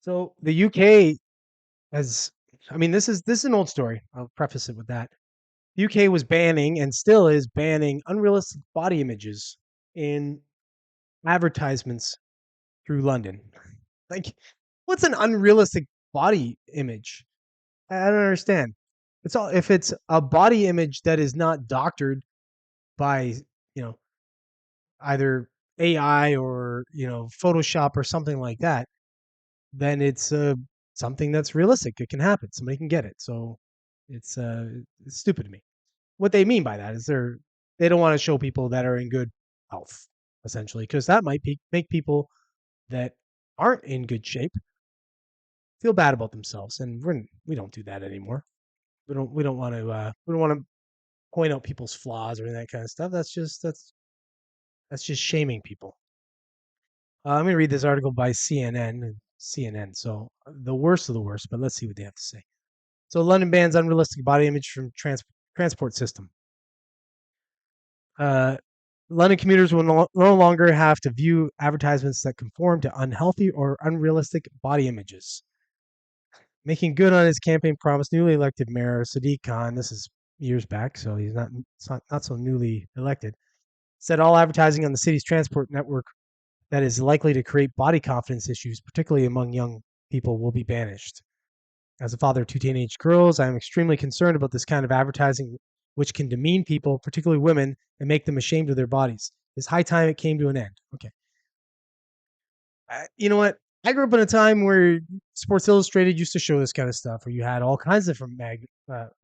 So the UK has, I mean, this is an old story. I'll preface it with that. The UK was banning and still is banning unrealistic body images in advertisements through London. Like, what's an unrealistic body image? I don't understand. It's all if it's a body image that is not doctored by you know either AI or Photoshop or something like that, then it's something that's realistic. It can happen. Somebody can get it. So it's it's stupid to me. What they mean by that is they don't want to show people that are in good health, essentially, because that might make people that aren't in good shape feel bad about themselves, and we don't do that anymore. We don't want to we don't want to point out people's flaws or that kind of stuff. That's just shaming people. I'm going to read this article by CNN. CNN. So the worst of the worst, but let's see what they have to say. So London bans unrealistic body image from transport system. Uh, London commuters will no longer have to view advertisements that conform to unhealthy or unrealistic body images. Making good on his campaign promise, newly elected Mayor Sadiq Khan, this is years back, so he's not so newly elected, said all advertising on the city's transport network that is likely to create body confidence issues, particularly among young people, will be banished. As a father of two teenage girls, I am extremely concerned about this kind of advertising, which can demean people, particularly women, and make them ashamed of their bodies. It's high time it came to an end. Okay. You know what? I grew up in a time where Sports Illustrated used to show this kind of stuff, where you had all kinds of different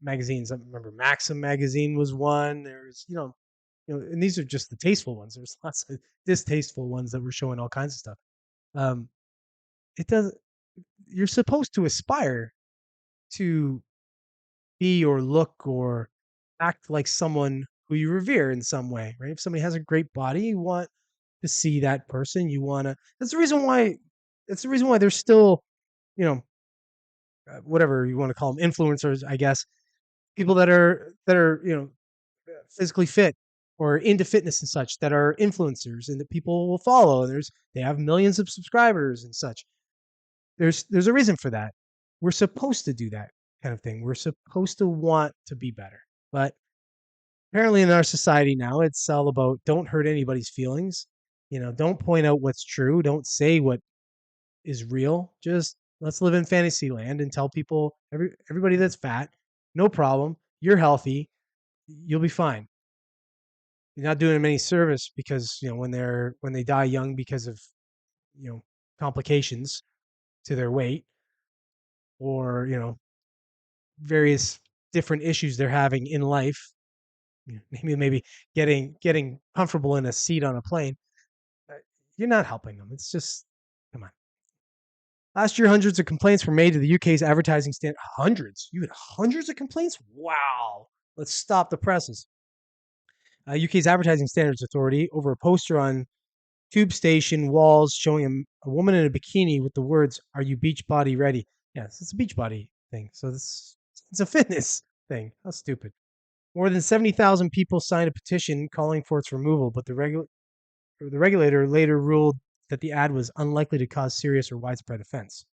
magazines. I remember Maxim magazine was one. There's, and these are just the tasteful ones. There's lots of distasteful ones that were showing all kinds of stuff. Um, it does. You're supposed to aspire to be or look or act like someone who you revere in some way, right? If somebody has a great body, you want to see that person. You want to. That's the reason why. That's the reason why there's still, you know, whatever you want to call them, influencers, I guess. People that are physically fit or into fitness and such that are influencers and that people will follow. They have millions of subscribers and such. There's a reason for that. We're supposed to do that kind of thing. We're supposed to want to be better. But apparently in our society now, it's all about don't hurt anybody's feelings. Don't point out what's true. Don't say what is real. Just let's live in fantasy land and tell people everybody that's fat, no problem. You're healthy. You'll be fine. You're not doing them any service because when they die young because of you know complications to their weight or various different issues they're having in life. Maybe getting comfortable in a seat on a plane. uh, You're not helping them. It's just come on. Last year, hundreds of complaints were made to the UK's advertising stand. Hundreds? You had hundreds of complaints? Wow. Let's stop the presses. UK's Advertising Standards Authority over a poster on tube station walls showing a woman in a bikini with the words, "Are you beach body ready?" Yes, it's a beach body thing. So it's a fitness thing. How stupid. More than 70,000 people signed a petition calling for its removal, but the regulator later ruled that the ad was unlikely to cause serious or widespread offense.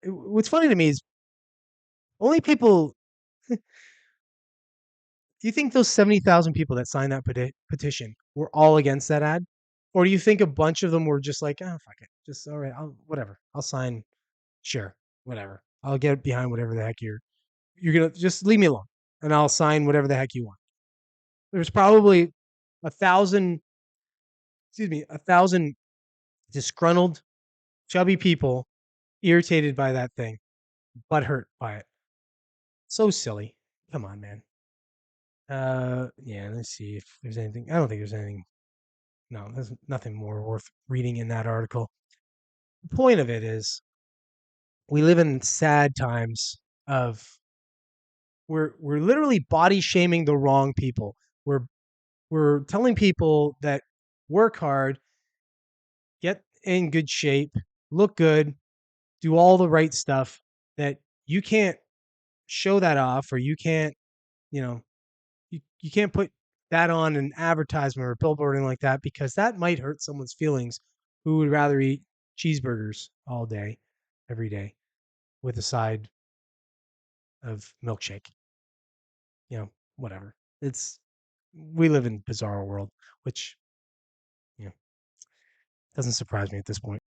What's funny to me is only people. Do you think those 70,000 people that signed that petition were all against that ad? Or do you think a bunch of them were just like, oh, fuck it. Just, all right, whatever. I'll sign. Sure, whatever. I'll get behind whatever the heck you're going to just leave me alone and I'll sign whatever the heck you want. There's probably 1,000, excuse me, 1,000 disgruntled, chubby people irritated by that thing, but hurt by it. So silly. Come on, man. Yeah, let's see if there's anything. I don't think there's anything. No, there's nothing more worth reading in that article. The point of it is we live in sad times of we're literally body shaming the wrong people. We're we're telling people that work hard, get in good shape, look good, do all the right stuff, that you can't show that off or you can't, you know, you can't put that on an advertisement or a billboard or anything like that because that might hurt someone's feelings who would rather eat cheeseburgers all day, every day, with a side of milkshake. Whatever. It's We live in a bizarre world, which you know doesn't surprise me at this point.